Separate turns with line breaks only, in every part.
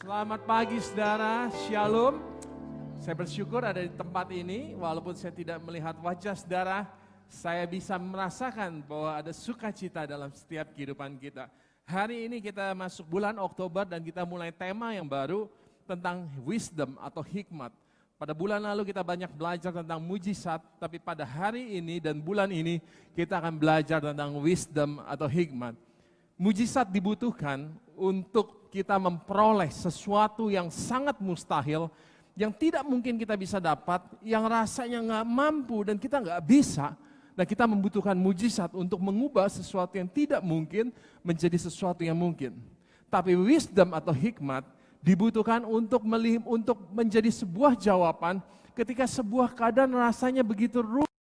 Selamat pagi saudara, Shalom. Saya bersyukur ada di tempat ini, walaupun saya tidak melihat wajah saudara, saya bisa merasakan bahwa ada sukacita dalam setiap kehidupan kita. Hari ini kita masuk bulan Oktober dan kita mulai tema yang baru tentang wisdom atau hikmat. Pada bulan lalu kita banyak belajar tentang mujizat, tapi pada hari ini dan bulan ini kita akan belajar tentang wisdom atau hikmat. Mujizat dibutuhkan untuk kita memperoleh sesuatu yang sangat mustahil, yang tidak mungkin kita bisa dapat, yang rasanya nggak mampu dan kita nggak bisa. Dan kita membutuhkan mujizat untuk mengubah sesuatu yang tidak mungkin menjadi sesuatu yang mungkin. Tapi wisdom atau hikmat dibutuhkan untuk menjadi sebuah jawaban ketika sebuah keadaan rasanya begitu rumit,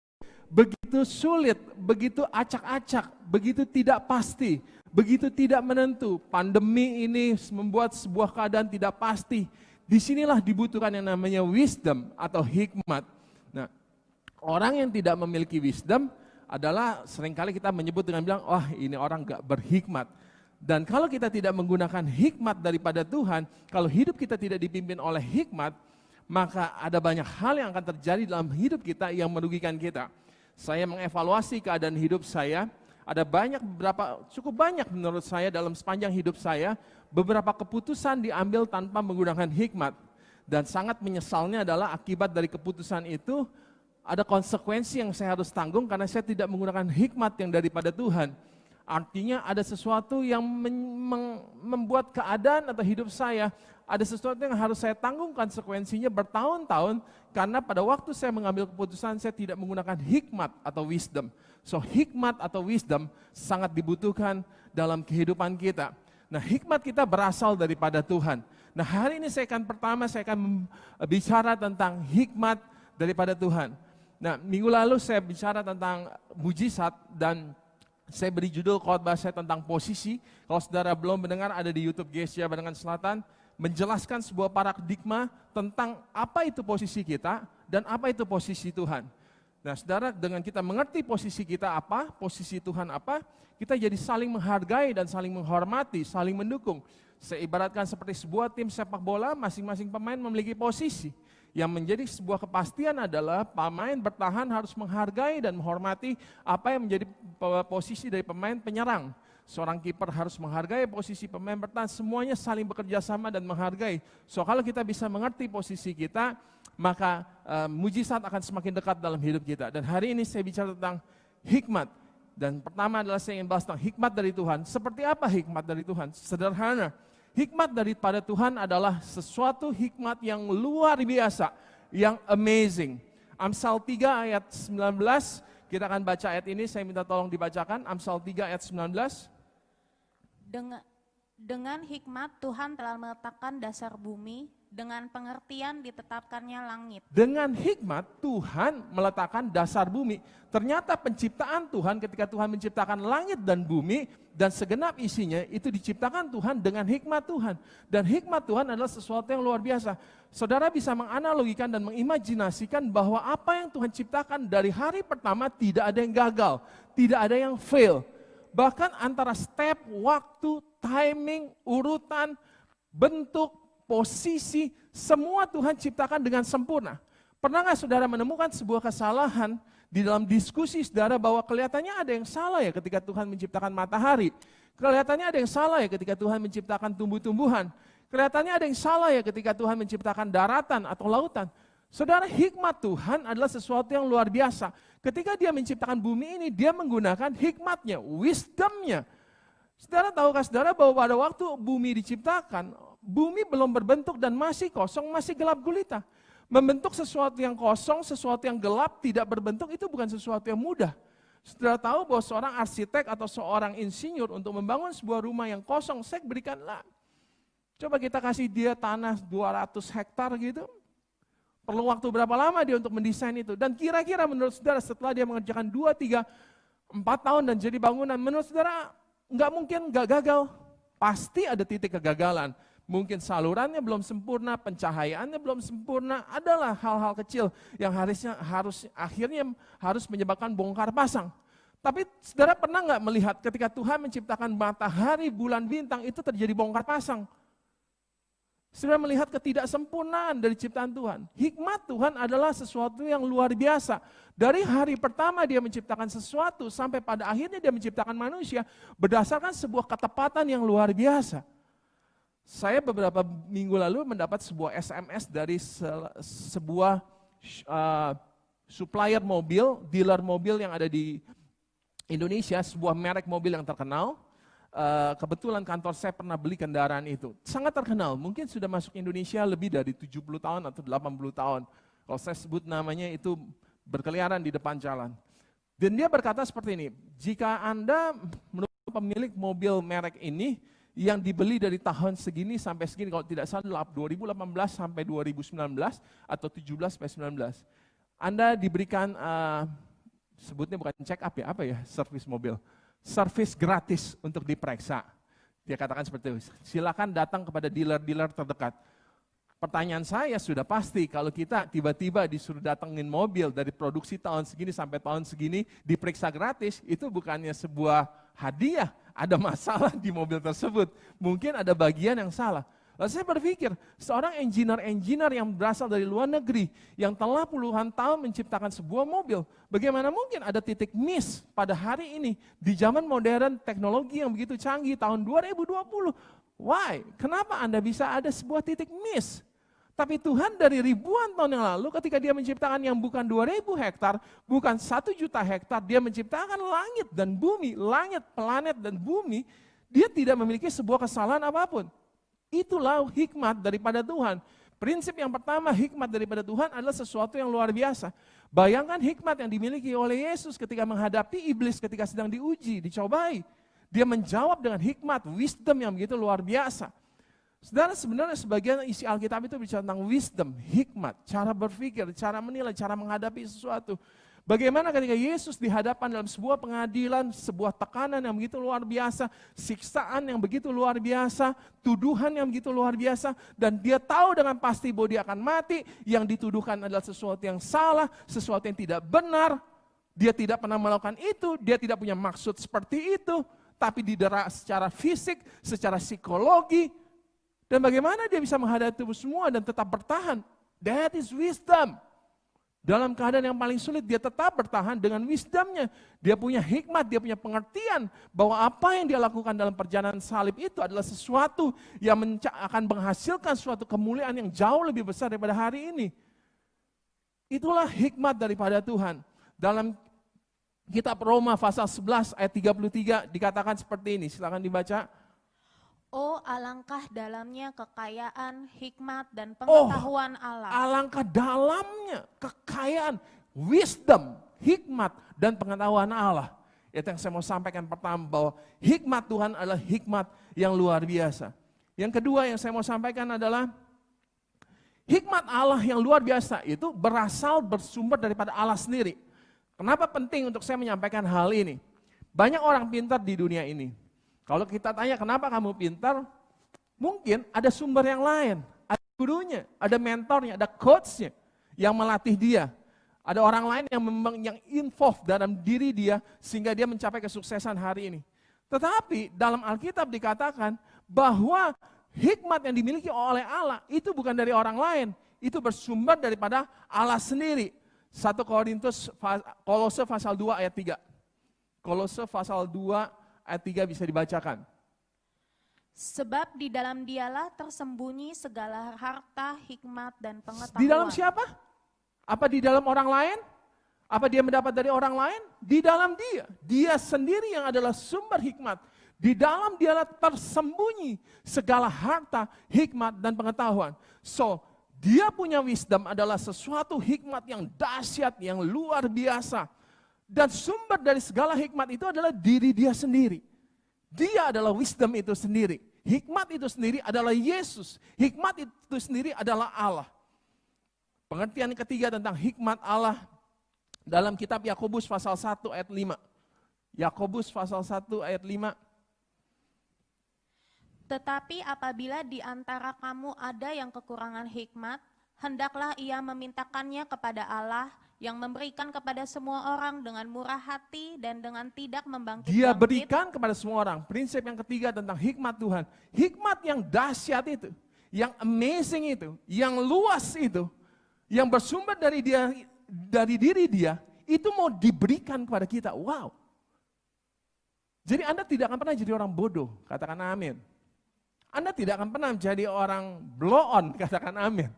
begitu sulit, begitu acak-acak, begitu tidak pasti, begitu tidak menentu. Pandemi ini membuat sebuah keadaan tidak pasti. Disinilah dibutuhkan yang namanya wisdom atau hikmat. Nah, orang yang tidak memiliki wisdom adalah seringkali kita menyebut dengan bilang, wah ini orang gak berhikmat. Dan kalau kita tidak menggunakan hikmat daripada Tuhan, kalau hidup kita tidak dipimpin oleh hikmat, maka ada banyak hal yang akan terjadi dalam hidup kita yang merugikan kita. Saya mengevaluasi keadaan hidup saya, ada cukup banyak menurut saya dalam sepanjang hidup saya, beberapa keputusan diambil tanpa menggunakan hikmat. Dan sangat menyesalnya adalah akibat dari keputusan itu, ada konsekuensi yang saya harus tanggung karena saya tidak menggunakan hikmat yang daripada Tuhan. Artinya ada sesuatu yang membuat keadaan atau hidup saya, ada sesuatu yang harus saya tanggung konsekuensinya bertahun-tahun, karena pada waktu saya mengambil keputusan saya tidak menggunakan hikmat atau wisdom. So hikmat atau wisdom sangat dibutuhkan dalam kehidupan kita. Nah, hikmat kita berasal daripada Tuhan. Nah, hari ini saya akan bicara tentang hikmat daripada Tuhan. Nah, minggu lalu saya bicara tentang mujizat dan saya beri judul khotbah saya tentang posisi. Kalau saudara belum mendengar, ada di YouTube Gereja Barangan Selatan, menjelaskan sebuah paradigma tentang apa itu posisi kita dan apa itu posisi Tuhan. Nah, saudara, dengan kita mengerti posisi kita apa, posisi Tuhan apa, kita jadi saling menghargai dan saling menghormati, saling mendukung. Saya ibaratkan seperti sebuah tim sepak bola, masing-masing pemain memiliki posisi. Yang menjadi sebuah kepastian adalah pemain bertahan harus menghargai dan menghormati apa yang menjadi posisi dari pemain penyerang. Seorang kiper harus menghargai posisi pemain bertahan, semuanya saling bekerja sama dan menghargai. So kalau kita bisa mengerti posisi kita, maka mujizat akan semakin dekat dalam hidup kita. Dan hari ini saya bicara tentang hikmat. Dan pertama adalah saya ingin bahas tentang hikmat dari Tuhan. Seperti apa hikmat dari Tuhan? Sederhana. Hikmat daripada Tuhan adalah sesuatu hikmat yang luar biasa, yang amazing. Amsal 3 ayat 19, kita akan baca ayat ini, saya minta tolong dibacakan. Amsal 3 ayat 19.
Dengan hikmat Tuhan telah meletakkan dasar bumi, dengan pengertian ditetapkannya langit.
Dengan hikmat Tuhan meletakkan dasar bumi. Ternyata penciptaan Tuhan ketika Tuhan menciptakan langit dan bumi dan segenap isinya itu diciptakan Tuhan dengan hikmat Tuhan. Dan hikmat Tuhan adalah sesuatu yang luar biasa. Saudara bisa menganalogikan dan mengimajinasikan bahwa apa yang Tuhan ciptakan dari hari pertama tidak ada yang gagal, tidak ada yang fail. Bahkan antara step, waktu, timing, urutan, bentuk, posisi, semua Tuhan ciptakan dengan sempurna. Pernah nggak saudara menemukan sebuah kesalahan di dalam diskusi saudara bahwa kelihatannya ada yang salah ya ketika Tuhan menciptakan matahari. Kelihatannya ada yang salah ya ketika Tuhan menciptakan tumbuh-tumbuhan. Kelihatannya ada yang salah ya ketika Tuhan menciptakan daratan atau lautan. Saudara, hikmat Tuhan adalah sesuatu yang luar biasa. Ketika dia menciptakan bumi ini, dia menggunakan hikmatnya, wisdomnya. Saudara tahukah saudara bahwa pada waktu bumi diciptakan, bumi belum berbentuk dan masih kosong, masih gelap gulita. Membentuk sesuatu yang kosong, sesuatu yang gelap, tidak berbentuk itu bukan sesuatu yang mudah. Saudara tahu bahwa seorang arsitek atau seorang insinyur untuk membangun sebuah rumah yang kosong, saya berikanlah. Coba kita kasih dia tanah 200 hektar gitu. Perlu waktu berapa lama dia untuk mendesain itu? Dan kira-kira menurut saudara setelah dia mengerjakan 2, 3, 4 tahun dan jadi bangunan, menurut saudara nggak mungkin nggak gagal. Pasti ada titik kegagalan. Mungkin salurannya belum sempurna, pencahayaannya belum sempurna, adalah hal-hal kecil yang akhirnya harus menyebabkan bongkar pasang. Tapi saudara pernah nggak melihat ketika Tuhan menciptakan matahari, bulan, bintang itu terjadi bongkar pasang? Sudah melihat ketidaksempurnaan dari ciptaan Tuhan. Hikmat Tuhan adalah sesuatu yang luar biasa. Dari hari pertama dia menciptakan sesuatu sampai pada akhirnya dia menciptakan manusia berdasarkan sebuah ketepatan yang luar biasa. Saya beberapa minggu lalu mendapat sebuah SMS dari sebuah supplier mobil, dealer mobil yang ada di Indonesia, sebuah merek mobil yang terkenal. Kebetulan kantor saya pernah beli kendaraan itu. Sangat terkenal, mungkin sudah masuk Indonesia lebih dari 70 tahun atau 80 tahun. Kalau saya sebut namanya itu berkeliaran di depan jalan. Dan dia berkata seperti ini, jika Anda menurut pemilik mobil merek ini, yang dibeli dari tahun segini sampai segini, kalau tidak salah 2018 sampai 2019 atau 17 sampai 19. Anda diberikan, sebutnya bukan check up ya, apa ya, servis mobil. Servis gratis untuk diperiksa. Dia katakan seperti itu, silakan datang kepada dealer-dealer terdekat. Pertanyaan saya sudah pasti, kalau kita tiba-tiba disuruh datengin mobil dari produksi tahun segini sampai tahun segini, diperiksa gratis, itu bukannya sebuah hadiah, ada masalah di mobil tersebut. Mungkin ada bagian yang salah. Lalu saya berpikir, seorang engineer yang berasal dari luar negeri, yang telah puluhan tahun menciptakan sebuah mobil, bagaimana mungkin ada titik miss pada hari ini, di zaman modern, teknologi yang begitu canggih, tahun 2020. Why? Kenapa Anda bisa ada sebuah titik miss? Tapi Tuhan dari ribuan tahun yang lalu, ketika dia menciptakan yang bukan 2.000 hektar, bukan 1 juta hektar, dia menciptakan langit dan bumi, langit, planet dan bumi, dia tidak memiliki sebuah kesalahan apapun. Itulah hikmat daripada Tuhan. Prinsip yang pertama, hikmat daripada Tuhan adalah sesuatu yang luar biasa. Bayangkan hikmat yang dimiliki oleh Yesus ketika menghadapi iblis ketika sedang diuji, dicobai. Dia menjawab dengan hikmat, wisdom yang begitu luar biasa. Saudara, sebenarnya sebagian isi Alkitab itu bicara tentang wisdom, hikmat, cara berpikir, cara menilai, cara menghadapi sesuatu. Bagaimana ketika Yesus dihadapkan dalam sebuah pengadilan, sebuah tekanan yang begitu luar biasa, siksaan yang begitu luar biasa, tuduhan yang begitu luar biasa, dan dia tahu dengan pasti bahwa dia akan mati, yang dituduhkan adalah sesuatu yang salah, sesuatu yang tidak benar, dia tidak pernah melakukan itu, dia tidak punya maksud seperti itu, tapi didera secara fisik, secara psikologi, dan bagaimana dia bisa menghadapi itu semua dan tetap bertahan? That is wisdom. Dalam keadaan yang paling sulit, dia tetap bertahan dengan wisdomnya. Dia punya hikmat, dia punya pengertian bahwa apa yang dia lakukan dalam perjalanan salib itu adalah sesuatu yang akan menghasilkan suatu kemuliaan yang jauh lebih besar daripada hari ini. Itulah hikmat daripada Tuhan. Dalam kitab Roma pasal 11 ayat 33 dikatakan seperti ini, silakan dibaca.
Oh, alangkah dalamnya kekayaan, hikmat, dan pengetahuan Allah.
Alangkah dalamnya kekayaan, wisdom, hikmat, dan pengetahuan Allah. Itu yang saya mau sampaikan pertama, bahwa hikmat Tuhan adalah hikmat yang luar biasa. Yang kedua yang saya mau sampaikan adalah, hikmat Allah yang luar biasa itu bersumber daripada Allah sendiri. Kenapa penting untuk saya menyampaikan hal ini? Banyak orang pintar di dunia ini. Kalau kita tanya kenapa kamu pintar, mungkin ada sumber yang lain. Ada gurunya, ada mentornya, ada coachnya yang melatih dia. Ada orang lain yang involved dalam diri dia sehingga dia mencapai kesuksesan hari ini. Tetapi dalam Alkitab dikatakan bahwa hikmat yang dimiliki oleh Allah itu bukan dari orang lain. Itu bersumber daripada Allah sendiri. 1 Korintus, Kolose pasal 2 ayat 3. Kolose pasal 2 ayat 3 bisa dibacakan.
Sebab di dalam dialah tersembunyi segala harta, hikmat, dan pengetahuan.
Di dalam siapa? Apa di dalam orang lain? Apa dia mendapat dari orang lain? Di dalam dia. Dia sendiri yang adalah sumber hikmat. Di dalam dialah tersembunyi segala harta, hikmat, dan pengetahuan. So, dia punya wisdom adalah sesuatu hikmat yang dahsyat, yang luar biasa. Dan sumber dari segala hikmat itu adalah diri dia sendiri. Dia adalah wisdom itu sendiri. Hikmat itu sendiri adalah Yesus. Hikmat itu sendiri adalah Allah. Pengertian ketiga tentang hikmat Allah dalam kitab Yakobus pasal 1 ayat 5. Yakobus pasal 1 ayat 5.
Tetapi apabila di antara kamu ada yang kekurangan hikmat, hendaklah ia memintakannya kepada Allah, yang memberikan kepada semua orang dengan murah hati dan dengan tidak membangkit-bangkit.
Dia berikan kepada semua orang. Prinsip yang ketiga tentang hikmat Tuhan. Hikmat yang dahsyat itu, yang amazing itu, yang luas itu, yang bersumber dari diri dia, itu mau diberikan kepada kita. Wow. Jadi Anda tidak akan pernah jadi orang bodoh, katakan amin. Anda tidak akan pernah jadi orang blow on, katakan amin.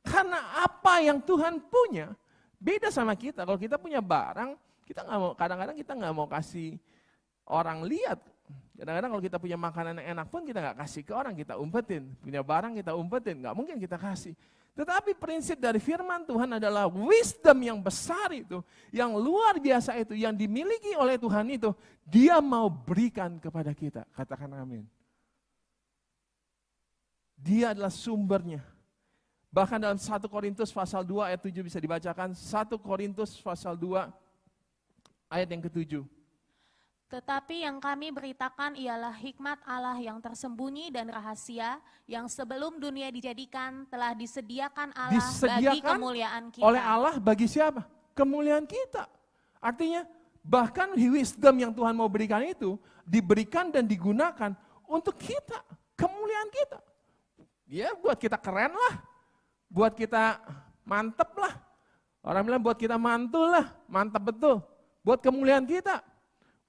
Karena apa yang Tuhan punya, beda sama kita. Kalau kita punya barang, kita nggak mau, kadang-kadang kita nggak mau kasih orang lihat. Kadang-kadang kalau kita punya makanan yang enak pun kita nggak kasih ke orang, kita umpetin. Punya barang kita umpetin, nggak mungkin kita kasih. Tetapi prinsip dari firman Tuhan adalah wisdom yang besar itu, yang luar biasa itu, yang dimiliki oleh Tuhan itu, Dia mau berikan kepada kita. Katakan amin. Dia adalah sumbernya. Bahkan dalam 1 Korintus pasal 2 ayat 7 bisa dibacakan. 1 Korintus pasal 2 ayat yang ke-7.
Tetapi yang kami beritakan ialah hikmat Allah yang tersembunyi dan rahasia, yang sebelum dunia dijadikan telah disediakan Allah bagi kemuliaan kita.
Oleh Allah bagi siapa? Kemuliaan kita. Artinya bahkan wisdom yang Tuhan mau berikan itu diberikan dan digunakan untuk kita, kemuliaan kita. Ya buat kita keren lah, buat kita mantep lah. Orang bilang buat kita mantul lah, mantap betul. Buat kemuliaan kita,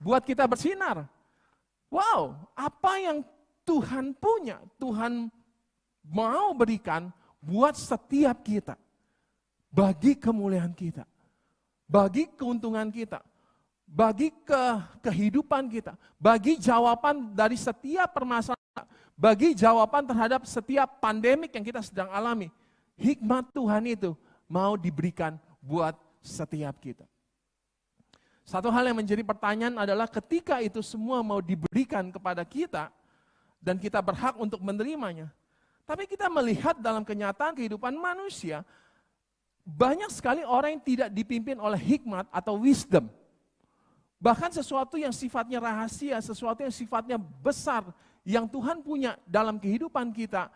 buat kita bersinar. Wow, apa yang Tuhan punya, Tuhan mau berikan buat setiap kita. Bagi kemuliaan kita, bagi keuntungan kita, bagi kehidupan kita, bagi jawaban dari setiap permasalahan, bagi jawaban terhadap setiap pandemik yang kita sedang alami. Hikmat Tuhan itu mau diberikan buat setiap kita. Satu hal yang menjadi pertanyaan adalah ketika itu semua mau diberikan kepada kita dan kita berhak untuk menerimanya. Tapi kita melihat dalam kenyataan kehidupan manusia, banyak sekali orang yang tidak dipimpin oleh hikmat atau wisdom. Bahkan sesuatu yang sifatnya rahasia, sesuatu yang sifatnya besar, yang Tuhan punya dalam kehidupan kita,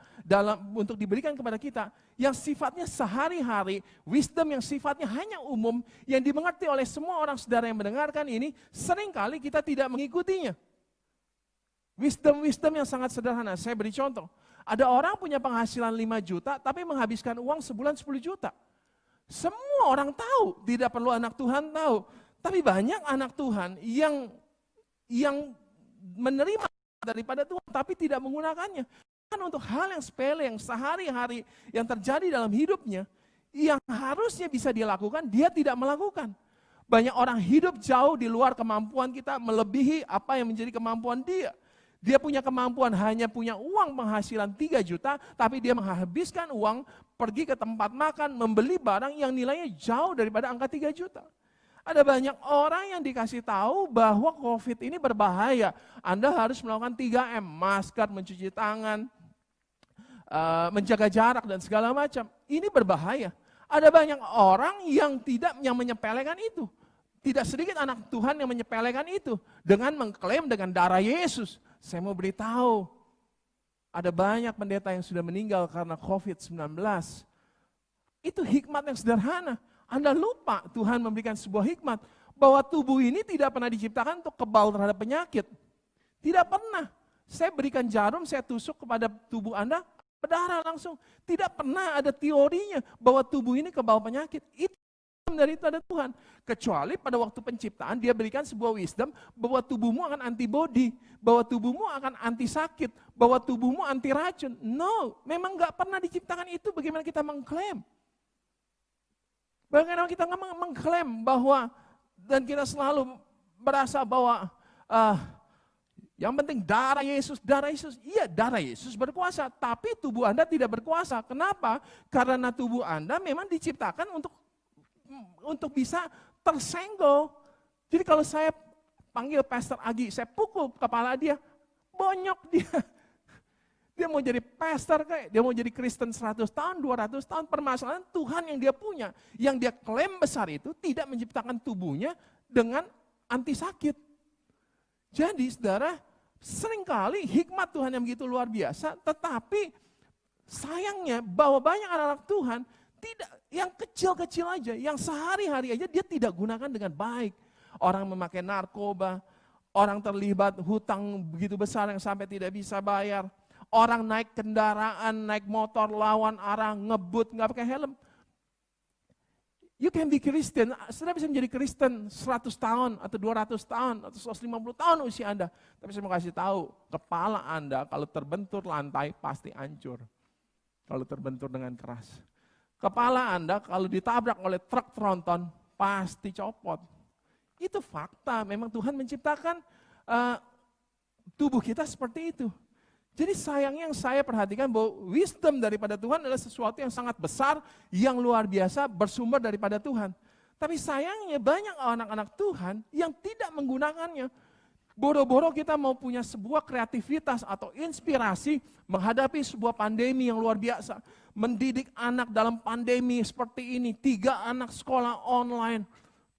untuk diberikan kepada kita, yang sifatnya sehari-hari, wisdom yang sifatnya hanya umum, yang dimengerti oleh semua orang saudara yang mendengarkan ini, seringkali kita tidak mengikutinya. Wisdom yang sangat sederhana, saya beri contoh. Ada orang punya penghasilan 5 juta, tapi menghabiskan uang sebulan 10 juta. Semua orang tahu, tidak perlu anak Tuhan tahu. Tapi banyak anak Tuhan yang menerima daripada Tuhan, tapi tidak menggunakannya. Kan untuk hal yang sepele, yang sehari-hari, yang terjadi dalam hidupnya, yang harusnya bisa dia lakukan, dia tidak melakukan. Banyak orang hidup jauh di luar kemampuan kita, melebihi apa yang menjadi kemampuan dia. Dia punya kemampuan hanya punya uang penghasilan 3 juta, tapi dia menghabiskan uang, pergi ke tempat makan, membeli barang yang nilainya jauh daripada angka 3 juta. Ada banyak orang yang dikasih tahu bahwa COVID ini berbahaya. Anda harus melakukan 3M, masker, mencuci tangan, menjaga jarak dan segala macam. Ini berbahaya. Ada banyak orang yang menyepelekan itu. Tidak sedikit anak Tuhan yang menyepelekan itu dengan mengklaim dengan darah Yesus. Saya mau beritahu, ada banyak pendeta yang sudah meninggal karena COVID-19. Itu hikmat yang sederhana. Anda lupa Tuhan memberikan sebuah hikmat bahwa tubuh ini tidak pernah diciptakan untuk kebal terhadap penyakit. Tidak pernah. Saya berikan jarum, saya tusuk kepada tubuh Anda, berdarah langsung. Tidak pernah ada teorinya bahwa tubuh ini kebal penyakit. Itu dari itu ada Tuhan. Kecuali pada waktu penciptaan dia berikan sebuah wisdom bahwa tubuhmu akan antibody, bahwa tubuhmu akan anti sakit, bahwa tubuhmu anti racun. No, memang gak pernah diciptakan itu. Bagaimana kita mengklaim? Bagaimana kita mengklaim bahwa, dan kita selalu merasa bahwa yang penting darah Yesus, iya darah Yesus berkuasa, tapi tubuh Anda tidak berkuasa. Kenapa? Karena tubuh Anda memang diciptakan untuk bisa tersenggol. Jadi kalau saya panggil Pastor Agi, saya pukul kepala dia, bonyok dia. Dia mau jadi pastor kayak, dia mau jadi Kristen 100 tahun, 200 tahun, permasalahan Tuhan yang dia punya, yang dia klaim besar itu tidak menciptakan tubuhnya dengan anti sakit. Jadi saudara, seringkali hikmat Tuhan yang begitu luar biasa, tetapi sayangnya bahwa banyak anak-anak Tuhan tidak, yang kecil-kecil aja, yang sehari-hari aja dia tidak gunakan dengan baik. Orang memakai narkoba, orang terlibat hutang begitu besar yang sampai tidak bisa bayar. Orang naik kendaraan, naik motor, lawan arah, ngebut, nggak pakai helm. You can be Christian, Saudara bisa menjadi Kristen 100 tahun, atau 200 tahun, atau 150 tahun usia Anda. Tapi saya mau kasih tahu, kepala Anda kalau terbentur lantai pasti hancur. Kalau terbentur dengan keras. Kepala Anda kalau ditabrak oleh truk tronton, pasti copot. Itu fakta, memang Tuhan menciptakan tubuh kita seperti itu. Jadi sayangnya yang saya perhatikan bahwa wisdom daripada Tuhan adalah sesuatu yang sangat besar, yang luar biasa, bersumber daripada Tuhan. Tapi sayangnya banyak anak-anak Tuhan yang tidak menggunakannya. Boro-boro kita mau punya sebuah kreativitas atau inspirasi menghadapi sebuah pandemi yang luar biasa. Mendidik anak dalam pandemi seperti ini, 3 anak sekolah online.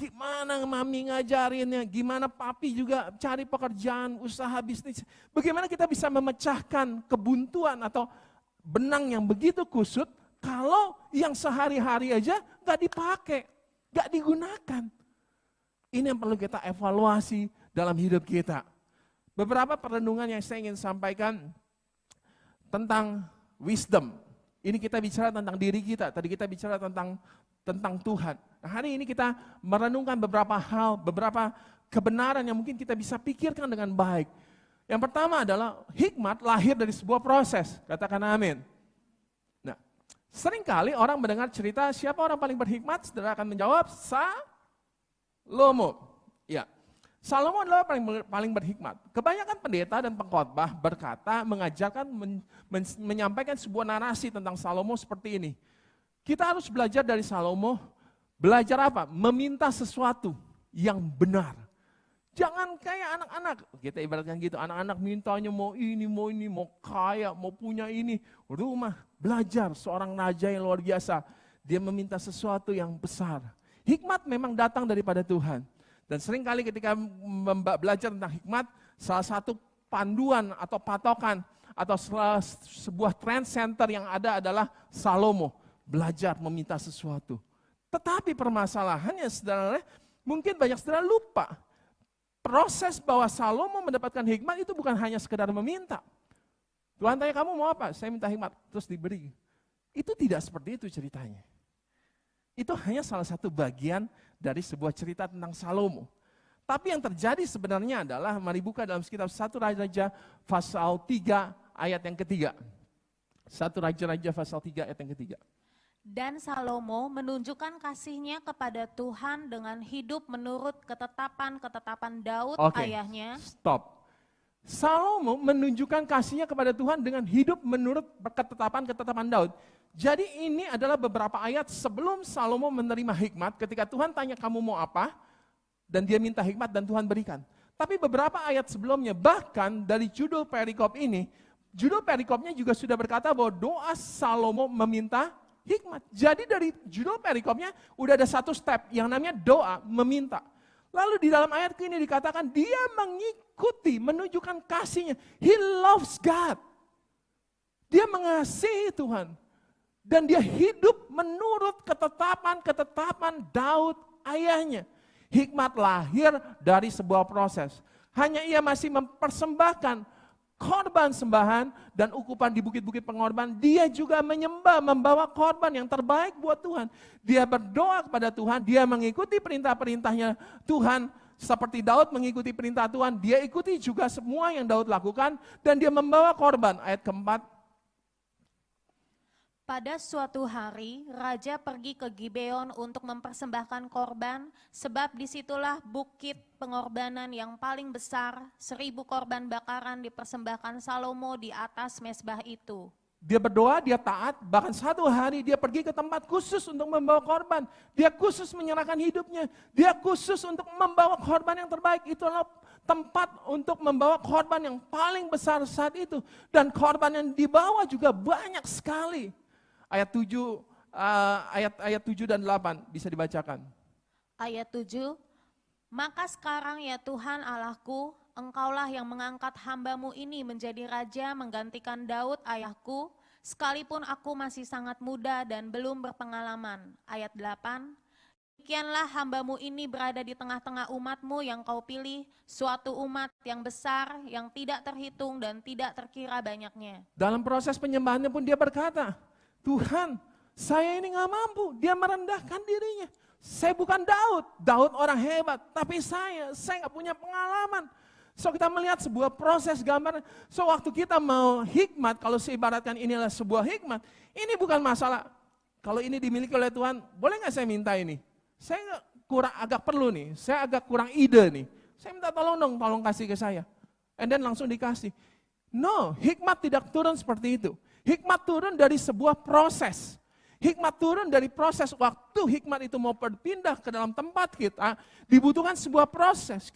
Gimana mami ngajarinnya, gimana papi juga cari pekerjaan, usaha bisnis. Bagaimana kita bisa memecahkan kebuntuan atau benang yang begitu kusut kalau yang sehari-hari aja gak dipakai, gak digunakan. Ini yang perlu kita evaluasi dalam hidup kita. Beberapa perenungan yang saya ingin sampaikan tentang wisdom. Ini kita bicara tentang diri kita, tadi kita bicara tentang Tuhan. Nah, hari ini kita merenungkan beberapa hal, beberapa kebenaran yang mungkin kita bisa pikirkan dengan baik. Yang pertama adalah hikmat lahir dari sebuah proses, katakan amin. Nah, seringkali orang mendengar cerita siapa orang paling berhikmat, saudara akan menjawab Salomo. Ya, Salomo adalah paling berhikmat. Kebanyakan pendeta dan pengkhotbah berkata, mengajarkan, menyampaikan sebuah narasi tentang Salomo seperti ini. Kita harus belajar dari Salomo, belajar apa? Meminta sesuatu yang benar. Jangan kayak anak-anak, kita ibaratkan gitu, anak-anak mintanya mau ini, mau kaya, mau punya ini. Rumah, belajar seorang raja yang luar biasa, dia meminta sesuatu yang besar. Hikmat memang datang daripada Tuhan. Dan seringkali ketika belajar tentang hikmat, salah satu panduan atau patokan, atau sebuah trend center yang ada adalah Salomo. Belajar meminta sesuatu. Tetapi permasalahannya saudara, mungkin banyak saudara lupa. Proses bahwa Salomo mendapatkan hikmat itu bukan hanya sekedar meminta. Tuhan tanya kamu mau apa? Saya minta hikmat, terus diberi. Itu tidak seperti itu ceritanya. Itu hanya salah satu bagian dari sebuah cerita tentang Salomo. Tapi yang terjadi sebenarnya adalah, mari buka dalam kitab 1 Raja pasal 3 ayat yang ketiga. 1 Raja pasal 3 ayat yang ketiga.
Dan Salomo menunjukkan kasihnya kepada Tuhan dengan hidup menurut ketetapan-ketetapan Daud ayahnya.
Stop. Salomo menunjukkan kasihnya kepada Tuhan dengan hidup menurut ketetapan-ketetapan Daud. Jadi ini adalah beberapa ayat sebelum Salomo menerima hikmat, ketika Tuhan tanya kamu mau apa, dan dia minta hikmat dan Tuhan berikan. Tapi beberapa ayat sebelumnya, bahkan dari judul perikop ini, judul perikopnya juga sudah berkata bahwa doa Salomo meminta hikmat. Jadi dari judul perikopnya udah ada satu step yang namanya doa meminta. Lalu di dalam ayat ini dikatakan dia mengikuti, menunjukkan kasihnya. He loves God. Dia mengasihi Tuhan. Dan dia hidup menurut ketetapan Daud ayahnya. Hikmat lahir dari sebuah proses. Hanya ia masih mempersembahkan korban sembahan dan ukupan di bukit-bukit pengorban, dia juga menyembah, membawa korban yang terbaik buat Tuhan. Dia berdoa kepada Tuhan, dia mengikuti perintah-perintahnya Tuhan, seperti Daud mengikuti perintah Tuhan, dia ikuti juga semua yang Daud lakukan, dan dia membawa korban. Ayat keempat.
Pada suatu hari, raja pergi ke Gibeon untuk mempersembahkan korban, sebab disitulah bukit pengorbanan yang paling besar. 1000 korban bakaran dipersembahkan Salomo di atas mezbah itu.
Dia berdoa, dia taat, bahkan satu hari dia pergi ke tempat khusus untuk membawa korban. Dia khusus menyerahkan hidupnya, dia khusus untuk membawa korban yang terbaik. Itu adalah tempat untuk membawa korban yang paling besar saat itu. Dan korban yang dibawa juga banyak sekali. Ayat 7 dan 8 bisa dibacakan.
Ayat 7, maka sekarang ya Tuhan Allahku, Engkaulah yang mengangkat hamba-Mu ini menjadi raja menggantikan Daud ayahku, sekalipun aku masih sangat muda dan belum berpengalaman. Ayat 8, Demikianlah hambamu ini berada di tengah-tengah umatmu yang kau pilih, suatu umat yang besar, yang tidak terhitung dan tidak terkira banyaknya.
Dalam proses penyembahannya pun dia berkata, Tuhan, saya ini gak mampu. Dia merendahkan dirinya. Saya bukan Daud, Daud orang hebat, tapi saya gak punya pengalaman. So kita melihat sebuah proses gambaran. So waktu kita mau hikmat, kalau seibaratkan inilah sebuah hikmat, ini bukan masalah, kalau ini dimiliki oleh Tuhan, boleh gak saya minta ini? Saya kurang agak perlu nih, saya agak kurang ide nih. Saya minta tolong dong, tolong kasih ke saya. And then langsung dikasih. No, hikmat tidak turun seperti itu. Hikmat turun dari sebuah proses. Hikmat turun dari proses waktu hikmat itu mau berpindah ke dalam tempat kita, dibutuhkan sebuah proses.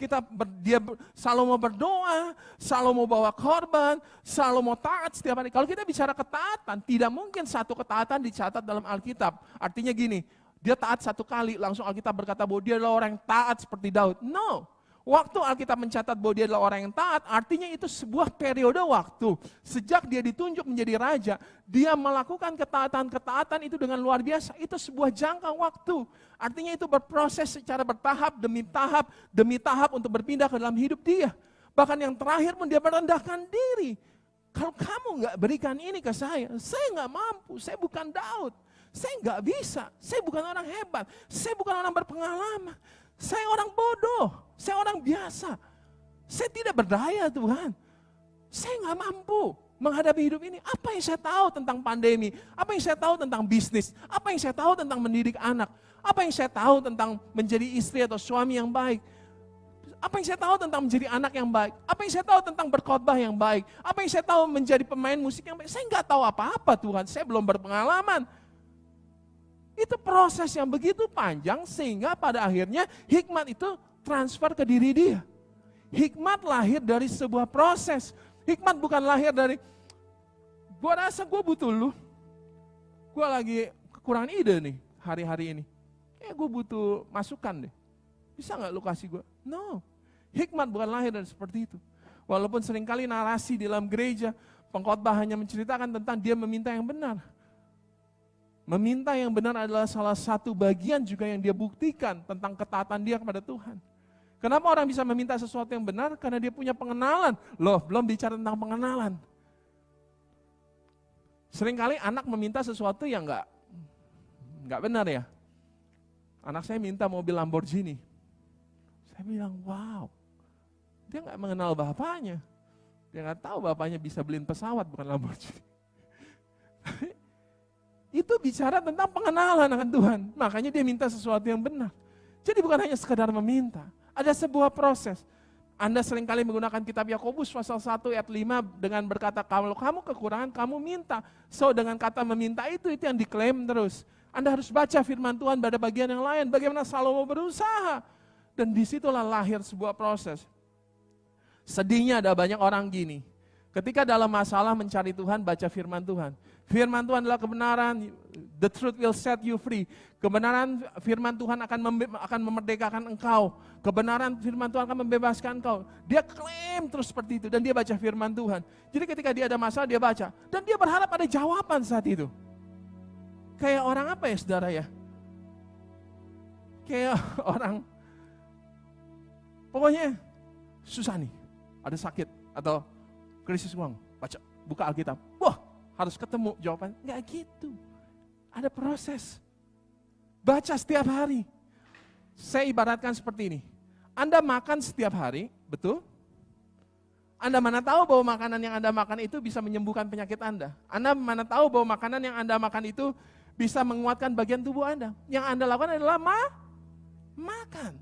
Salomo berdoa, Salomo bawa korban, Salomo taat setiap hari. Kalau kita bicara ketaatan, tidak mungkin satu ketaatan dicatat dalam Alkitab. Artinya gini, dia taat satu kali, langsung Alkitab berkata bahwa dia adalah orang yang taat seperti Daud. No. Waktu Alkitab mencatat bahwa dia adalah orang yang taat, artinya itu sebuah periode waktu. Sejak dia ditunjuk menjadi raja, dia melakukan ketaatan-ketaatan itu dengan luar biasa. Itu sebuah jangka waktu. Artinya itu berproses secara bertahap demi tahap untuk berpindah ke dalam hidup dia. Bahkan yang terakhir pun dia merendahkan diri. Kalau kamu nggak berikan ini ke saya nggak mampu, saya bukan Daud. Saya nggak bisa, saya bukan orang hebat, saya bukan orang berpengalaman, saya orang bodoh, saya orang biasa. Saya tidak berdaya Tuhan, saya nggak mampu menghadapi hidup ini. Apa yang saya tahu tentang pandemi, apa yang saya tahu tentang bisnis, apa yang saya tahu tentang mendidik anak, apa yang saya tahu tentang menjadi istri atau suami yang baik, apa yang saya tahu tentang menjadi anak yang baik, apa yang saya tahu tentang berkhotbah yang baik, apa yang saya tahu menjadi pemain musik yang baik. Saya nggak tahu apa-apa Tuhan, saya belum berpengalaman. Itu proses yang begitu panjang sehingga pada akhirnya hikmat itu transfer ke diri dia. Hikmat lahir dari sebuah proses. Hikmat bukan lahir dari, gua rasa gua butuh lu. Gua lagi kekurangan ide nih hari-hari ini. Gua butuh masukan deh. Bisa gak lu kasih gua? No. Hikmat bukan lahir dari seperti itu. Walaupun seringkali narasi di dalam gereja, pengkhotbah hanya menceritakan tentang dia meminta yang benar. Meminta yang benar adalah salah satu bagian juga yang dia buktikan tentang ketaatan dia kepada Tuhan. Kenapa orang bisa meminta sesuatu yang benar? Karena dia punya pengenalan. Loh, belum bicara tentang pengenalan. Seringkali anak meminta sesuatu yang enggak benar ya. Anak saya minta mobil Lamborghini. Saya bilang, wow. Dia enggak mengenal bapaknya. Dia enggak tahu bapaknya bisa beliin pesawat bukan Lamborghini. Itu bicara tentang pengenalan dengan Tuhan. Makanya dia minta sesuatu yang benar. Jadi bukan hanya sekedar meminta. Ada sebuah proses. Anda seringkali menggunakan kitab Yakobus pasal 1 ayat 5 dengan berkata, kalau kamu kekurangan, kamu minta. So dengan kata meminta itu yang diklaim terus. Anda harus baca firman Tuhan pada bagian yang lain. Bagaimana Salomo berusaha. Dan disitulah lahir sebuah proses. Sedihnya ada banyak orang gini. Ketika dalam masalah mencari Tuhan, baca firman Tuhan. Firman Tuhan adalah kebenaran, the truth will set you free. Kebenaran firman Tuhan akan memerdekakan engkau. Kebenaran firman Tuhan akan membebaskan engkau. Dia klaim terus seperti itu dan dia baca firman Tuhan. Jadi ketika dia ada masalah dia baca. Dan dia berharap ada jawaban saat itu. Kayak orang apa ya saudara ya? Kayak orang, pokoknya susah nih, ada sakit atau krisis uang, baca, buka Alkitab, wah harus ketemu jawaban. Enggak gitu, ada proses. Baca setiap hari. Saya ibaratkan seperti ini, Anda makan setiap hari, betul? Anda mana tahu bahwa makanan yang Anda makan itu bisa menyembuhkan penyakit Anda? Anda mana tahu bahwa makanan yang Anda makan itu bisa menguatkan bagian tubuh Anda? Yang Anda lakukan adalah makan.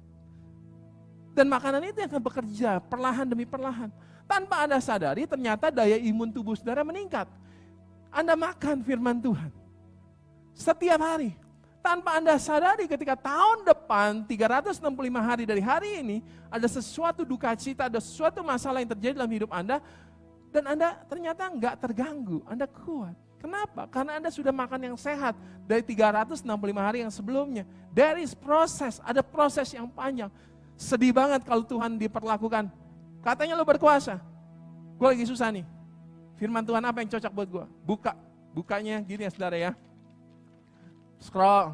Dan makanan itu yang akan bekerja perlahan demi perlahan. Tanpa Anda sadari ternyata daya imun tubuh saudara meningkat. Anda makan firman Tuhan setiap hari. Tanpa Anda sadari ketika tahun depan 365 hari dari hari ini ada sesuatu duka cita, ada sesuatu masalah yang terjadi dalam hidup Anda dan Anda ternyata enggak terganggu, Anda kuat. Kenapa? Karena Anda sudah makan yang sehat dari 365 hari yang sebelumnya. There is process, ada proses yang panjang. Sedih banget kalau Tuhan diperlakukan. Katanya lu berkuasa, gue lagi susah nih. Firman Tuhan apa yang cocok buat gue? Bukanya gini ya saudara ya. Scroll,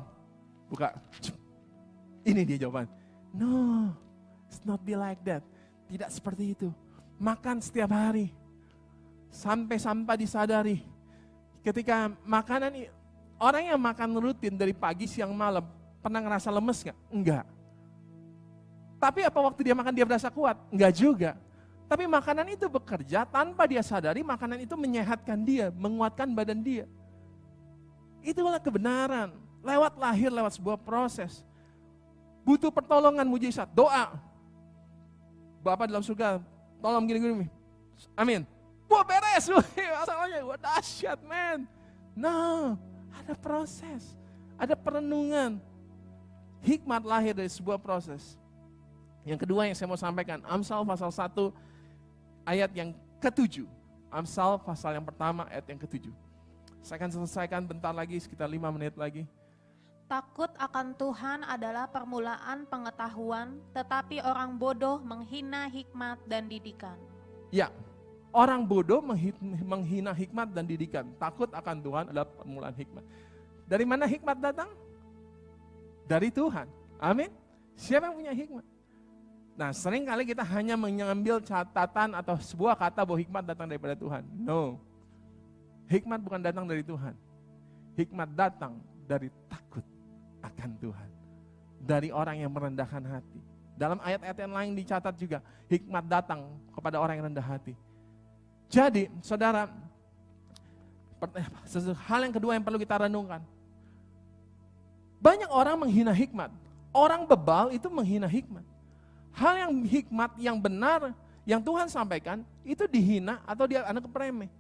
buka. Ini dia jawaban. No, it's not be like that. Tidak seperti itu. Makan setiap hari. Sampai disadari. Ketika makanan, orang yang makan rutin dari pagi, siang, malam, pernah ngerasa lemes gak? Enggak. Tapi apa waktu dia makan dia berasa kuat? Enggak juga. Tapi makanan itu bekerja tanpa dia sadari, makanan itu menyehatkan dia, menguatkan badan dia. Itulah kebenaran. Lewat lahir, lewat sebuah proses. Butuh pertolongan mujizat, doa. Bapak dalam surga, tolong gini-gini. Amin. Wah beres, masalahnya wah dahsyat man. No, ada proses, ada perenungan. Hikmat lahir dari sebuah proses. Yang kedua yang saya mau sampaikan, Amsal pasal 1 ayat yang ke-7. Amsal pasal yang pertama ayat yang ke-7. Saya akan selesaikan bentar lagi, sekitar 5 menit lagi.
Takut akan Tuhan adalah permulaan pengetahuan, tetapi orang bodoh menghina hikmat dan didikan.
Ya, orang bodoh menghina hikmat dan didikan. Takut akan Tuhan adalah permulaan hikmat. Dari mana hikmat datang? Dari Tuhan. Amin. Siapa yang punya hikmat? Nah, sering kali kita hanya mengambil catatan atau sebuah kata bahwa hikmat datang daripada Tuhan. No. Hikmat bukan datang dari Tuhan. Hikmat datang dari takut akan Tuhan. Dari orang yang merendahkan hati. Dalam ayat-ayat yang lain dicatat juga, hikmat datang kepada orang yang rendah hati. Jadi, saudara, hal yang kedua yang perlu kita renungkan. Banyak orang menghina hikmat. Orang bebal itu menghina hikmat. Hal yang hikmat, yang benar, yang Tuhan sampaikan, itu dihina atau dianggap remeh.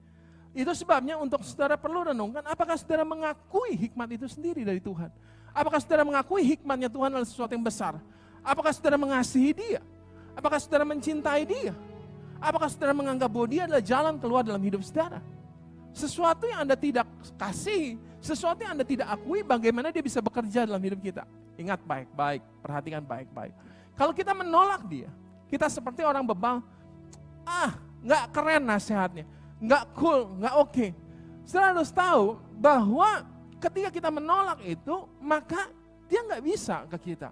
Itu sebabnya untuk saudara perlu renungkan, apakah saudara mengakui hikmat itu sendiri dari Tuhan? Apakah saudara mengakui hikmatnya Tuhan adalah sesuatu yang besar? Apakah saudara mengasihi dia? Apakah saudara mencintai dia? Apakah saudara menganggap bahwa dia adalah jalan keluar dalam hidup saudara? Sesuatu yang Anda tidak kasih, sesuatu yang Anda tidak akui, bagaimana dia bisa bekerja dalam hidup kita? Ingat baik-baik, perhatikan baik-baik. Kalau kita menolak dia, kita seperti orang bebal, nggak keren nasihatnya, nggak cool, nggak oke. Saudara harus tahu bahwa ketika kita menolak itu, maka dia nggak bisa ke kita.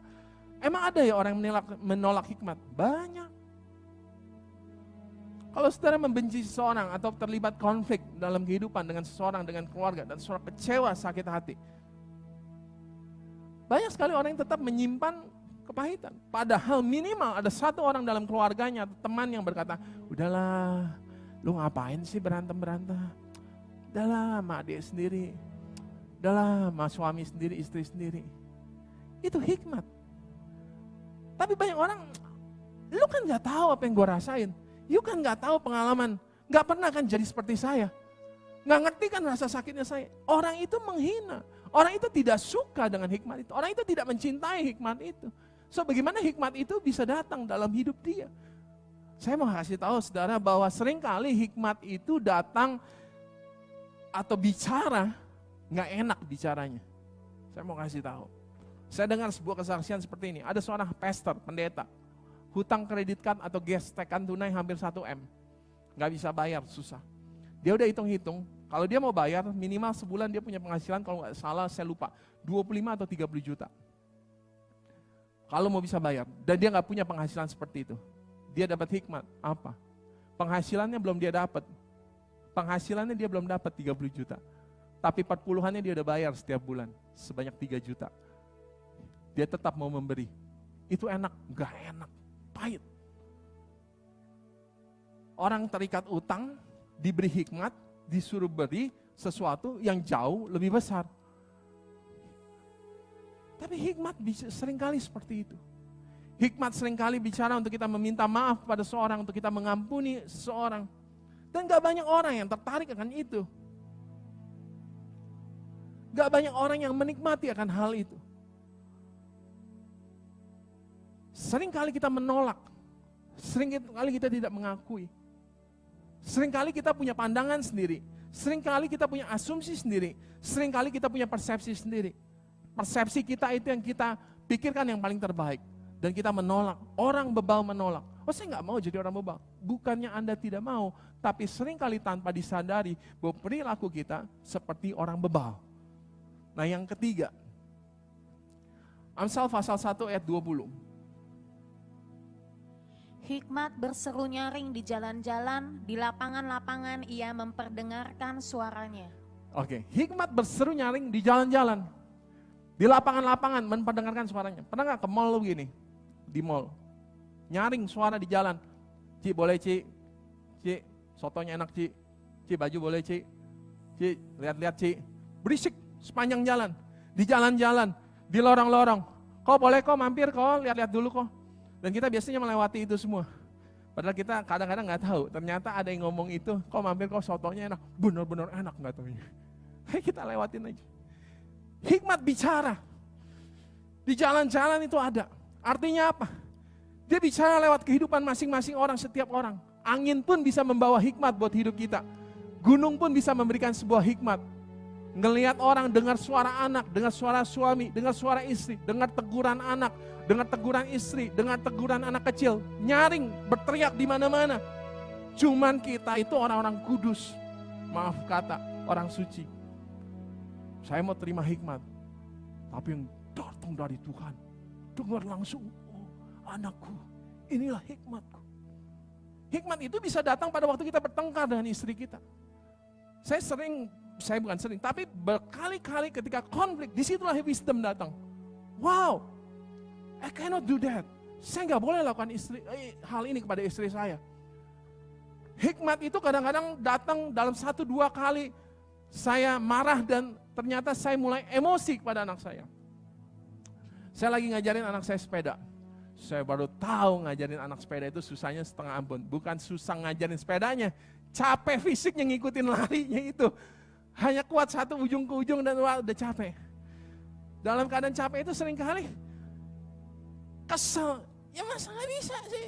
Emang ada ya orang yang menolak hikmat? Banyak. Kalau saudara membenci seseorang atau terlibat konflik dalam kehidupan dengan seseorang, dengan keluarga, dan saudara kecewa, sakit hati, banyak sekali orang yang tetap menyimpan kepahitan. Padahal minimal ada satu orang dalam keluarganya, teman yang berkata, udahlah, lu ngapain sih berantem-berantem? Udahlah sama adik sendiri, udahlah sama suami sendiri, istri sendiri. Itu hikmat. Tapi banyak orang, lu kan gak tahu apa yang gue rasain. You kan gak tahu pengalaman, gak pernah kan jadi seperti saya. Gak ngerti kan rasa sakitnya saya. Orang itu menghina, orang itu tidak suka dengan hikmat itu. Orang itu tidak mencintai hikmat itu. So bagaimana hikmat itu bisa datang dalam hidup dia? Saya mau kasih tahu saudara bahwa seringkali hikmat itu datang atau bicara, gak enak bicaranya. Saya mau kasih tahu. Saya dengar sebuah kesaksian seperti ini. Ada seorang pastor, pendeta, hutang kredit card atau gestekan tunai hampir 1 M. Gak bisa bayar, susah. Dia udah hitung-hitung, kalau dia mau bayar minimal sebulan dia punya penghasilan, kalau gak salah saya lupa, 25 atau 30 juta. Kalau mau bisa bayar, dan dia gak punya penghasilan seperti itu. Dia dapat hikmat, apa? Penghasilannya belum dia dapat. Penghasilannya dia belum dapat 30 juta. Tapi 40-annya dia udah bayar setiap bulan, sebanyak 3 juta. Dia tetap mau memberi. Itu enak? Gak enak. Pahit. Orang terikat utang, diberi hikmat, disuruh beri sesuatu yang jauh lebih besar. Tapi hikmat seringkali seperti itu. Hikmat seringkali bicara untuk kita meminta maaf pada seorang, untuk kita mengampuni seseorang. Dan gak banyak orang yang tertarik akan itu. Gak banyak orang yang menikmati akan hal itu. Seringkali kita menolak, seringkali kita tidak mengakui. Seringkali kita punya pandangan sendiri, seringkali kita punya asumsi sendiri, seringkali kita punya persepsi sendiri. Persepsi kita itu yang kita pikirkan yang paling terbaik. Dan kita menolak, orang bebal menolak. Oh saya nggak mau jadi orang bebal. Bukannya Anda tidak mau, tapi seringkali tanpa disadari bahwa perilaku kita seperti orang bebal. Nah yang ketiga, Amsal pasal 1 ayat 20.
Hikmat berseru nyaring di jalan-jalan, di lapangan-lapangan ia memperdengarkan suaranya.
Oke, hikmat berseru nyaring di jalan-jalan. Di lapangan-lapangan memperdengarkan suaranya. Pernah gak ke mall lu gini? Di mall. Nyaring suara di jalan. Ci boleh Ci? Ci, sotonya enak Ci. Ci baju boleh Ci? Ci, lihat-lihat Ci. Berisik sepanjang jalan. Di jalan-jalan, di lorong-lorong. Kok boleh kok mampir kok, lihat-lihat dulu kok. Dan kita biasanya melewati itu semua. Padahal kita kadang-kadang gak tahu. Ternyata ada yang ngomong itu, kok mampir kok sotonya enak. Benar-benar enak gak taunya. Kita lewatin aja. Hikmat bicara. Di jalan-jalan itu ada. Artinya apa? Dia bicara lewat kehidupan masing-masing orang, setiap orang. Angin pun bisa membawa hikmat buat hidup kita. Gunung pun bisa memberikan sebuah hikmat. Ngelihat orang, dengar suara anak, dengar suara suami, dengar suara istri, dengar teguran anak, dengar teguran istri, dengar teguran anak kecil. Nyaring, berteriak di mana-mana. Cuman kita itu orang-orang kudus. Maaf kata, orang suci. Saya mau terima hikmat. Tapi yang datang dari Tuhan. Dengar langsung, oh anakku, inilah hikmatku. Hikmat itu bisa datang pada waktu kita bertengkar dengan istri kita. Saya bukan sering, tapi berkali-kali ketika konflik, disitulah wisdom datang. Wow, I cannot do that. Saya nggak boleh lakukan hal ini kepada istri saya. Hikmat itu kadang-kadang datang dalam 1-2 kali saya marah dan ternyata saya mulai emosi kepada anak saya. Saya lagi ngajarin anak saya sepeda. Saya baru tahu ngajarin anak sepeda itu susahnya setengah ampun. Bukan susah ngajarin sepedanya, capek fisiknya ngikutin larinya itu. Hanya kuat satu ujung ke ujung dan udah capek. Dalam keadaan capek itu seringkali kesel. Ya masa gak bisa sih?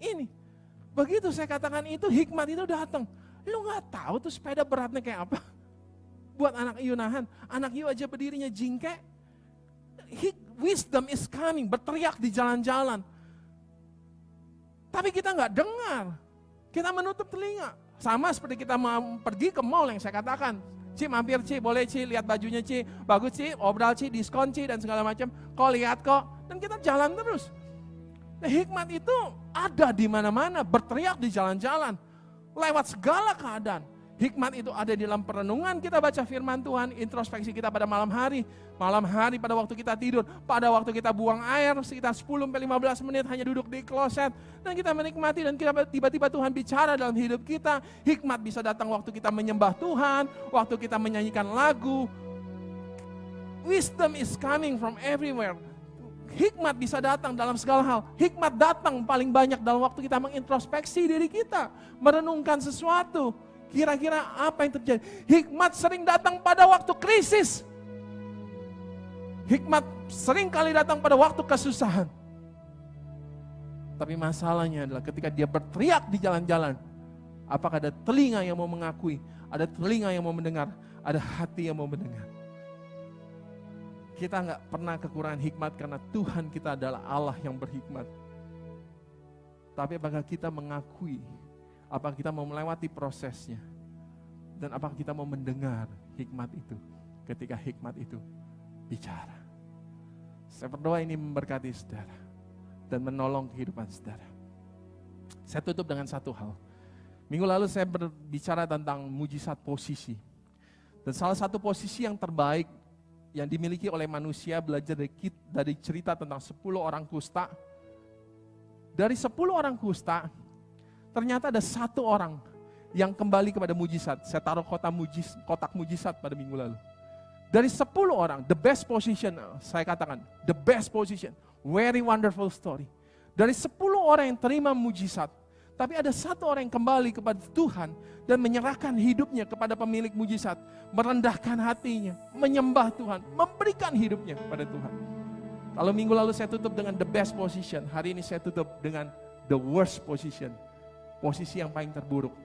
Ini. Begitu saya katakan itu, hikmat itu datang. Lu gak tahu tuh sepeda beratnya kayak apa? Buat anak Yunahan. Anak Yu aja berdirinya jingkek. Wisdom is coming, berteriak di jalan-jalan. Tapi kita gak dengar. Kita menutup telinga. Sama seperti kita mau pergi ke mall yang saya katakan. Ci mampir Ci, boleh Ci, lihat bajunya Ci. Bagus Ci, obral Ci, diskon Ci, dan segala macam. Kok lihat kok. Dan kita jalan terus. Nah, hikmat itu ada di mana-mana, berteriak di jalan-jalan. Lewat segala keadaan. Hikmat itu ada di dalam perenungan kita baca firman Tuhan, introspeksi kita pada malam hari pada waktu kita tidur, pada waktu kita buang air sekitar 10-15 menit hanya duduk di kloset dan kita menikmati dan kita tiba-tiba Tuhan bicara dalam hidup kita. Hikmat bisa datang waktu kita menyembah Tuhan, waktu kita menyanyikan lagu. Wisdom is coming from everywhere. Hikmat bisa datang dalam segala hal. Hikmat datang paling banyak dalam waktu kita mengintrospeksi diri kita, merenungkan sesuatu. Kira-kira apa yang terjadi? Hikmat sering datang pada waktu krisis. Hikmat sering kali datang pada waktu kesusahan. Tapi masalahnya adalah ketika dia berteriak di jalan-jalan, apakah ada telinga yang mau mengakui? Ada telinga yang mau mendengar? Ada hati yang mau mendengar? Kita nggak pernah kekurangan hikmat karena Tuhan kita adalah Allah yang berhikmat. Tapi apakah kita mengakui? Apakah kita mau melewati prosesnya? Dan apakah kita mau mendengar hikmat itu ketika hikmat itu bicara? Saya berdoa ini memberkati saudara dan menolong kehidupan saudara. Saya tutup dengan satu hal. Minggu lalu saya berbicara tentang mujizat posisi. Dan salah satu posisi yang terbaik yang dimiliki oleh manusia belajar dari cerita tentang 10 orang kusta. Dari 10 orang kusta, ternyata ada 1 orang yang kembali kepada mujizat. Saya taruh kotak mujizat pada minggu lalu. Dari 10 orang, the best position, saya katakan, the best position, very wonderful story. Dari 10 orang yang terima mujizat, tapi ada 1 orang yang kembali kepada Tuhan dan menyerahkan hidupnya kepada pemilik mujizat, merendahkan hatinya, menyembah Tuhan, memberikan hidupnya kepada Tuhan. Kalau minggu lalu saya tutup dengan the best position, hari ini saya tutup dengan the worst position. Posisi yang paling terburuk.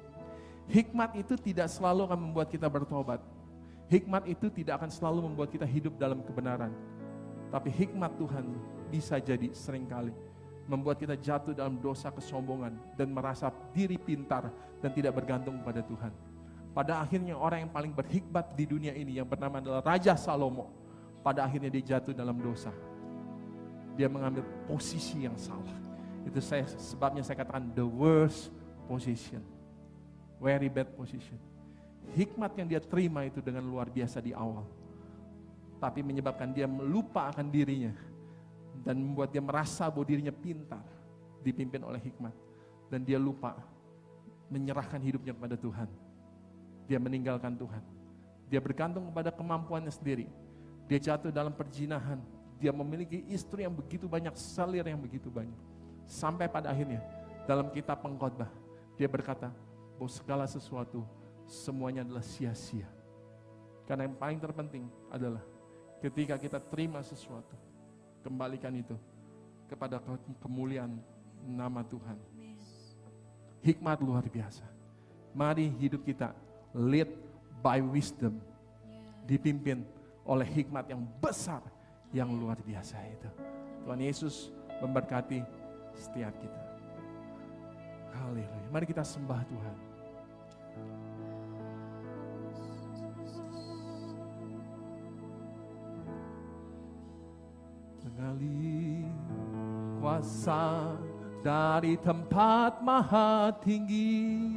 Hikmat itu tidak selalu akan membuat kita bertobat. Hikmat itu tidak akan selalu membuat kita hidup dalam kebenaran. Tapi hikmat Tuhan bisa jadi seringkali membuat kita jatuh dalam dosa kesombongan dan merasa diri pintar dan tidak bergantung pada Tuhan. Pada akhirnya orang yang paling berhikmat di dunia ini yang bernama adalah Raja Salomo, pada akhirnya dia jatuh dalam dosa. dia mengambil posisi yang salah. Itu sebabnya saya katakan the worst position. Very bad position. Hikmat yang dia terima itu dengan luar biasa di awal. Tapi menyebabkan dia lupa akan dirinya. Dan membuat dia merasa bahwa dirinya pintar. Dipimpin oleh hikmat. Dan dia lupa menyerahkan hidupnya kepada Tuhan. Dia meninggalkan Tuhan. Dia bergantung kepada kemampuannya sendiri. Dia jatuh dalam perjinahan. Dia memiliki istri yang begitu banyak, selir yang begitu banyak. Sampai pada akhirnya, dalam kitab Pengkhotbah, dia berkata bahwa segala sesuatu, semuanya adalah sia-sia. Karena yang paling terpenting adalah ketika kita terima sesuatu, kembalikan itu kepada kemuliaan nama Tuhan. Hikmat luar biasa. Mari hidup kita lead by wisdom, dipimpin oleh hikmat yang besar, yang luar biasa itu. Tuhan Yesus memberkati setiap kita. Haleluya. Mari kita sembah Tuhan. Mengalir kuasa dari tempat maha tinggi,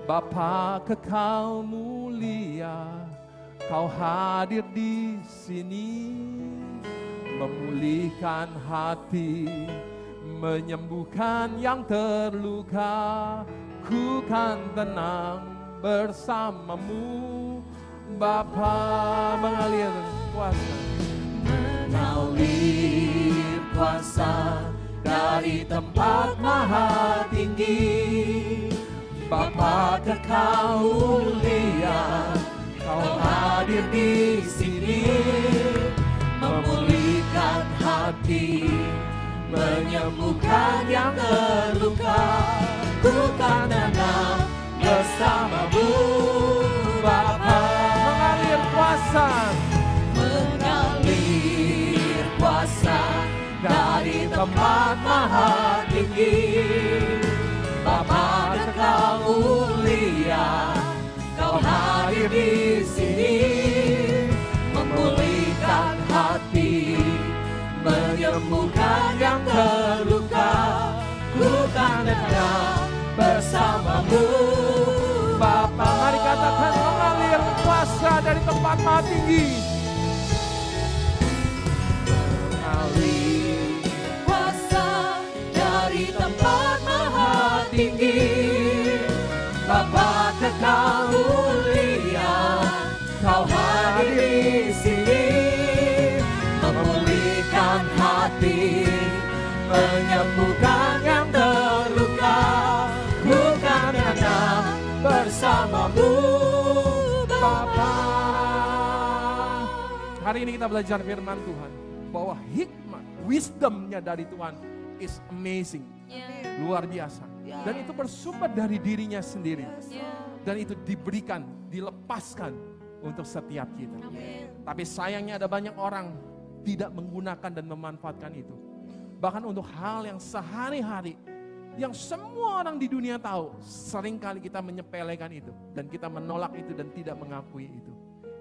Bapa kekal mulia, Kau hadir di sini, memulihkan hati, menyembuhkan yang terluka. Ku kan tenang bersamamu, Bapa. Mengalir kuasa,
mengalir kuasa dari tempat maha tinggi, Bapa kekal mulia, Kau hadir di sini, memulihkan hati, menyembuhkan yang terluka. Ku kan tenang bersamamu, Bapa.
mengalir kuasa,
mengalir kuasa dari tempat maha tinggi, Bapa kekal mulia, Kau hadir di sini, memulihkan hati, menyembuhkan yang terluka. Ku kan tenang bersamamu,
Bapa. Mari katakan mengalir kuasa dari tempat maha tinggi.
mengalir kuasa dari tempat maha tinggi, Bapa kekal mulia, Kau hadir di sini, memulihkan hati, menyembuhkan yang terluka. Ku kan tenang bersamamu, Bapa.
Hari ini kita belajar firman Tuhan bahwa hikmat, wisdomnya dari Tuhan is amazing, luar biasa. Dan itu bersumber dari dirinya sendiri. Dan itu diberikan, dilepaskan untuk setiap kita. Tapi sayangnya ada banyak orang tidak menggunakan dan memanfaatkan itu. Bahkan untuk hal yang sehari-hari, yang semua orang di dunia tahu, seringkali kita menyepelekan itu. Dan kita menolak itu dan tidak mengakui itu.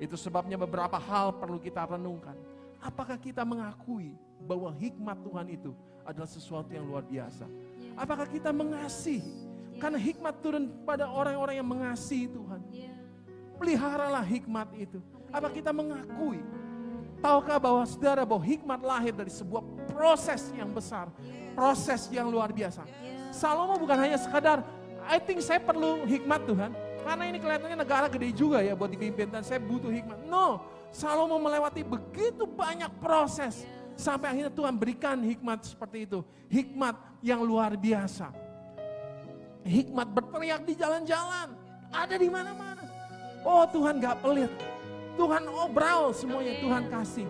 Itu sebabnya beberapa hal perlu kita renungkan. Apakah kita mengakui bahwa hikmat Tuhan itu adalah sesuatu yang luar biasa? Apakah kita mengasihi? Karena hikmat turun pada orang-orang yang mengasihi Tuhan. Peliharalah hikmat itu. Apa kita mengakui? Tahukah bahwa saudara bahwa hikmat lahir dari sebuah proses yang besar. Proses yang luar biasa. Salomo bukan hanya sekadar, I think saya perlu hikmat Tuhan. Karena ini kelihatannya negara gede juga ya buat dipimpin dan saya butuh hikmat. No, Salomo melewati begitu banyak proses. Sampai akhirnya Tuhan berikan hikmat seperti itu. Hikmat yang luar biasa. Hikmat berteriak di jalan-jalan. Ada di mana-mana. Oh Tuhan gak pelit. Tuhan obral semuanya, Tuhan kasih.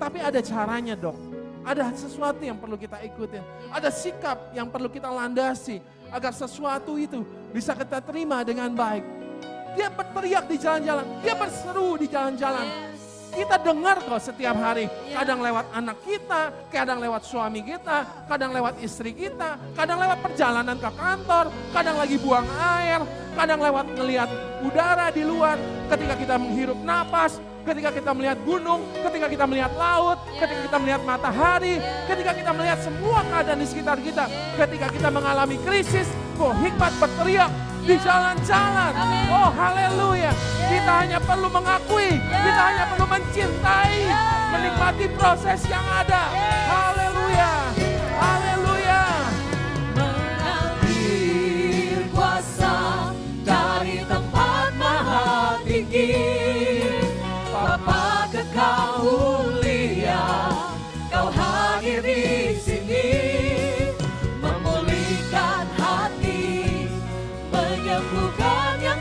Tapi ada caranya dok. Ada sesuatu yang perlu kita ikutin. Ada sikap yang perlu kita landasi. Agar sesuatu itu bisa kita terima dengan baik. Dia berteriak di jalan-jalan. Dia berseru di jalan-jalan. Kita dengar kok setiap hari. Kadang lewat anak kita, kadang lewat suami kita, kadang lewat istri kita, kadang lewat perjalanan ke kantor, kadang lagi buang air, kadang lewat ngelihat udara di luar, ketika kita menghirup napas, ketika kita melihat gunung, ketika kita melihat laut, ketika kita melihat matahari, ketika kita melihat semua keadaan di sekitar kita, ketika kita mengalami krisis, hikmat berteriak di jalan-jalan. Oh haleluya. Kita hanya perlu mengakui, kita hanya perlu mencintai, menikmati proses yang ada. Haleluya. Haleluya.
Mengambil kuasa dari tempat maha tinggi, Bapa kekal mulia, Kau hadir di sini, memulihkan hati, menyembuhkan yang